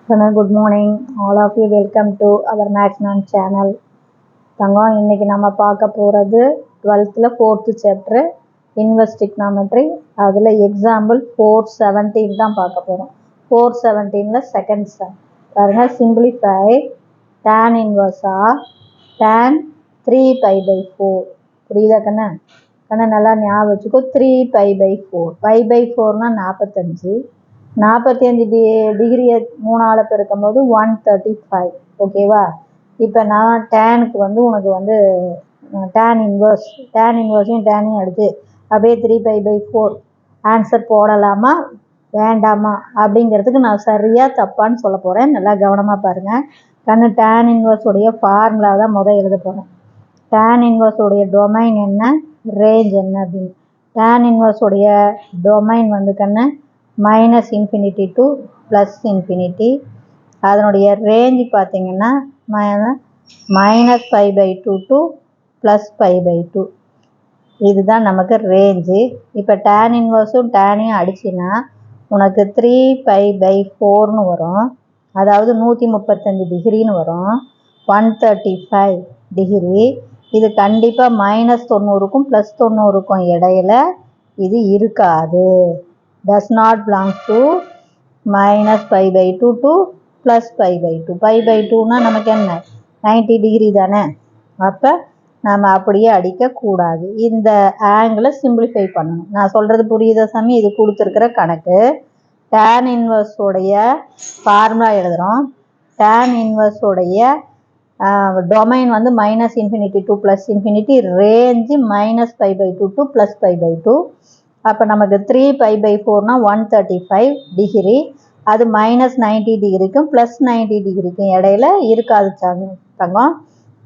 Good morning, all of you. Welcome to our Maxman channel. தங்கம் இன்னைக்கு நம்ம பார்க்க போகிறது 12th 4th chapter Inverse Trigonometry. அதில் example 417 தான் பார்க்க போகிறோம். 417ல second sum. பாருங்க, simplify tan inverse tan 3 pi by 4. புரியுதா கண்ணா? கண்ணா நல்லா ஞாபகம் வச்சுக்கோ. 3 pi by 4. pi by 4னா 45. 45 டிகிரியை 3ஆல் பெருக்கும்போது 135. ஓகேவா? இப்போ நான் டேனுக்கு உனக்கு டேன் இன்வர்ஸையும் டேனையும் எடுத்து அப்படியே 3 pi by 4 ஆன்சர் போடலாமா வேண்டாமா அப்படிங்கிறதுக்கு நான் சரியாக தப்பான்னு சொல்ல போகிறேன். நல்லா கவனமாக பாருங்கள் கண்ணு. டேன் இன்வர்ஸுடைய ஃபார்முலா தான் எழுத போகிறேன். டேன் இன்வர்ஸுடைய டொமைன் என்ன, ரேஞ்ச் என்ன அப்படின்னு. டேன் இன்வர்ஸுடைய டொமைன் கண்ணு minus infinity to plus infinity. அதனுடைய ரேஞ்ச் பார்த்தீங்கன்னா minus pi by 2 to plus pi by 2. இதுதான் நமக்கு ரேஞ்சு. இப்போ டேன் இன்வர்ஸும் டேனையும் அடிச்சின்னா உனக்கு 3 பை பை 4ன்னு வரும். அதாவது 135 டிகிரின்னு வரும். 135 டிகிரி. இது கண்டிப்பாக மைனஸ் 90க்கும் ப்ளஸ் 90க்கும் இடையில இது இருக்காது. does not belong to minus pi by 2 to plus pi by 2. pi by 2னா நமக்கு என்ன 90 டிகிரி தானே. அப்போ நம்ம அப்படியே அடிக்கக்கூடாது. இந்த ஆங்கிளை சிம்பிளிஃபை பண்ணணும். நான் சொல்கிறது புரியுதா சாமி? இது கொடுத்துருக்கிற கணக்கு. டேன் இன்வர்ஸோடைய ஃபார்முலா எழுதுகிறோம். டேன் இன்வர்ஸோடைய domain minus infinity to plus infinity, range minus pi by 2 to plus pi by 2. அப்போ நமக்கு 3 pi by 4னா 135 டிகிரி. அது மைனஸ் 90 டிகிரிக்கும் ப்ளஸ் 90 டிகிரிக்கும் இடையில இருக்காது தங்கம்.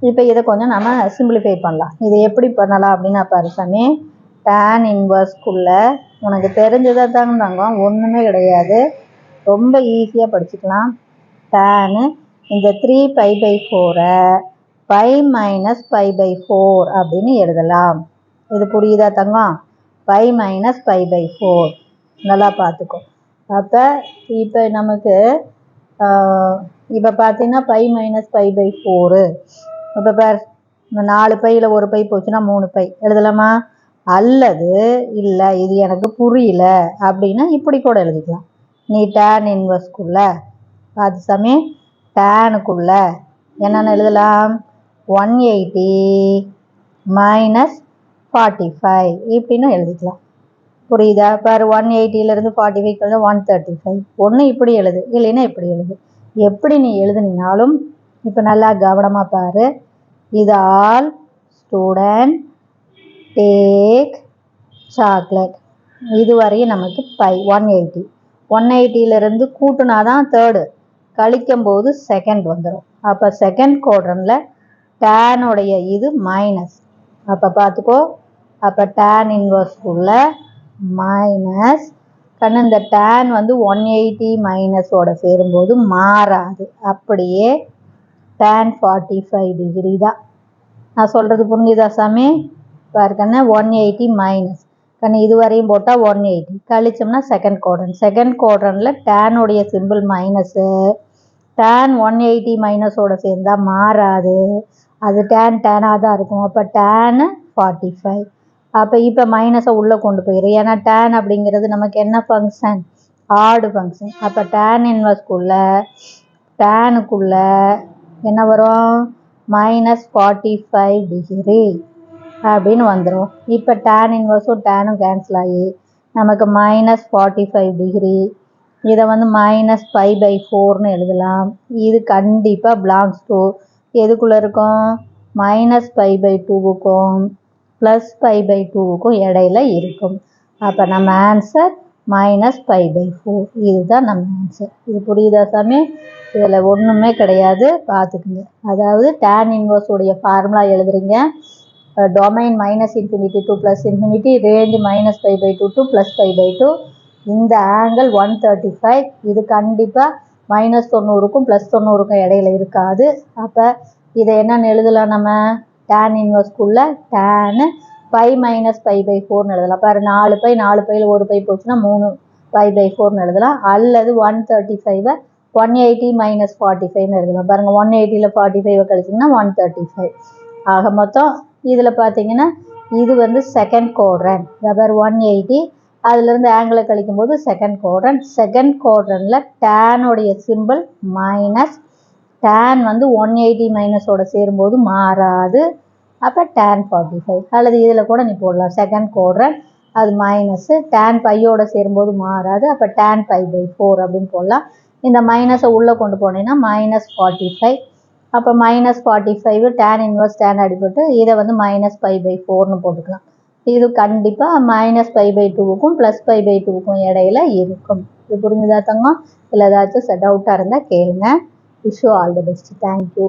இப்போ இதை கொஞ்சம் நம்ம சிம்பிளிஃபை பண்ணலாம். இதை எப்படி பண்ணலாம் அப்படின்னா பாரு சாமி, டேன் இன்வர்ஸ்குள்ளே உனக்கு தெரிஞ்சதாக தங்கம் ஒன்றுமே கிடையாது. ரொம்ப ஈஸியாக படிச்சுக்கலாம். டேனு இந்த 3 pi by 4-ஐ பை மைனஸ் பை பை 4 அப்படின்னு எழுதலாம். இது புரியுதா தங்கம்? Pi minus pi by 4. நல்லா பார்த்துக்கோ. அப்போ இப்போ நமக்கு இப்போ பார்த்தீங்கன்னா பை மைனஸ் பை பை 4. இப்போ பார், 4 பையில் ஒரு பை போச்சுன்னா 3 பை எழுதலாமா? அல்லது இல்லை இது எனக்கு புரியல அப்படின்னா இப்படி கூட எழுதிக்கலாம். நீ டேன் இன்வர்ஸ்குள்ளே பார்த்து சாமி, டேனுக்குள்ளே என்னென்னு எழுதலாம்? 180 மைனஸ் 45 இப்படின்னு எழுதிக்கலாம். புரியுதா? பாரு, 180லேருந்து 45 135. ஒன்று இப்படி எழுது, இல்லைன்னா இப்படி எழுது. எப்படி நீ எழுதுனாலும் இப்போ நல்லா கவனமாக பாரு. இது ஆல் ஸ்டூடெண்ட் டேக் சாக்லேட். இதுவரையும் நமக்கு பை 180. 180லேருந்து கூட்டுனா தான் தேர்டு, கழிக்கும் போது செகண்ட் வந்துடும். அப்போ செகண்ட் குவாட்ரண்ட்டில் டேனுடைய இது மைனஸ். அப்போ பார்த்துக்கோ. அப்போ டேன் இன்வர்ஸ்குள்ள மைனஸ் கண்ணு இந்த டேன் 180 மைனஸோட சேரும்போது மாறாது. அப்படியே டேன் 45 டிகிரி தான். நான் சொல்கிறது புரிஞ்சுதா சாமி? பாரு கண்ணு, 180 மைனஸ் கண்ணு இதுவரையும் போட்டால் 180 கழிச்சோம்னா செகண்ட் குவாட்ரண்ட். செகண்ட் குவாட்ரண்ட்டில் டேனுடைய சிம்பிள் மைனஸு. டேன் 180 மைனஸோட சேர்ந்தால் மாறாது. அது டேனாக தான் இருக்கும். அப்போ டேனு 45. அப்போ இப்போ மைனஸை உள்ளே கொண்டு போயிடும். ஏன்னா டேன் அப்படிங்கிறது நமக்கு என்ன ஃபங்க்ஷன்? ஆடு ஃபங்க்ஷன். அப்போ டேன் இன்வர்ஸ்குள்ளே டேனுக்குள்ளே என்ன வரும்? மைனஸ் 45 டிகிரி அப்படின்னு வந்துடும். இப்போ டேன் இன்வர்ஸும் டேனும் கேன்சல் ஆகி நமக்கு மைனஸ் 45 டிகிரி. இதை மைனஸ் பை பை 4ன்னு எழுதலாம். இது கண்டிப்பாக பிலாங்ஸ் டு எதுக்குள்ளே இருக்கும்? மைனஸ் பை பை 2க்கும் ப்ளஸ் பை பை 2க்கும் இடையில இருக்கும். அப்போ நம்ம ஆன்சர் மைனஸ் பை பை 4. இதுதான் நம்ம ஆன்சர். இது புரியுதா சாமி? இதில் ஒன்றுமே கிடையாது, பார்த்துக்குங்க. அதாவது டேன் இன்வர்ஸுடைய ஃபார்முலா எழுதுறீங்க. Domain minus infinity to plus infinity, range minus pi by 2 to plus pi by 2. இந்த ஆங்கிள் 135. இது கண்டிப்பாக மைனஸ் 90க்கும் ப்ளஸ் 90க்கும் இடையில இருக்காது. அப்போ இதை என்னென்னு எழுதலாம்? நம்ம டேன் இன்வர்ஸ்குள்ளே tan pi minus pi by 4ன்னு எழுதலாம். பாரு, 4 பை 4 பையில் ஒரு பை போச்சுன்னா 3 பை பை 4ன்னு எழுதலாம். அல்லது 135 180 மைனஸ் 45ன்னு எழுதலாம் பாருங்கள். 180ல் 45 கழிச்சிங்கன்னா 135. ஆக மொத்தம் இதில் பார்த்தீங்கன்னா இது வந்து செகண்ட் குவாட்ரண்ட். அதாவது 180 அதுலேருந்து ஆங்கிளை கழிக்கும்போது செகண்ட் குவாட்ரண்ட். செகண்ட் குவாட்ரண்டில் டேனுடைய சிம்பிள் மைனஸ். டேன் வந்து 180 மைனஸோட சேரும்போது மாறாது. அப்போ tan 45 அல்லது இதில் கூட நீ போடலாம் செகண்ட் குவாட்ரண்ட் அது மைனஸு. டேன் பையோட சேரும்போது மாறாது. அப்போ tan π/4 அப்படின்னு போடலாம். இந்த மைனஸை உள்ளே கொண்டு போனீங்கன்னா -45. அப்போ -45 tan இன்வர்ஸ் tan அடிபட்டு இதை வந்து -π/4ன்னு போட்டுக்கலாம். இது கண்டிப்பாக -π/2க்கும் +π/2க்கும் இடையில இருக்கும். இது புரிஞ்சுதா தங்கம்? இல்லை ஏதாச்சும் டவுட்டாக இருந்தால் கேளுங்க. Wish you all the best. Thank you.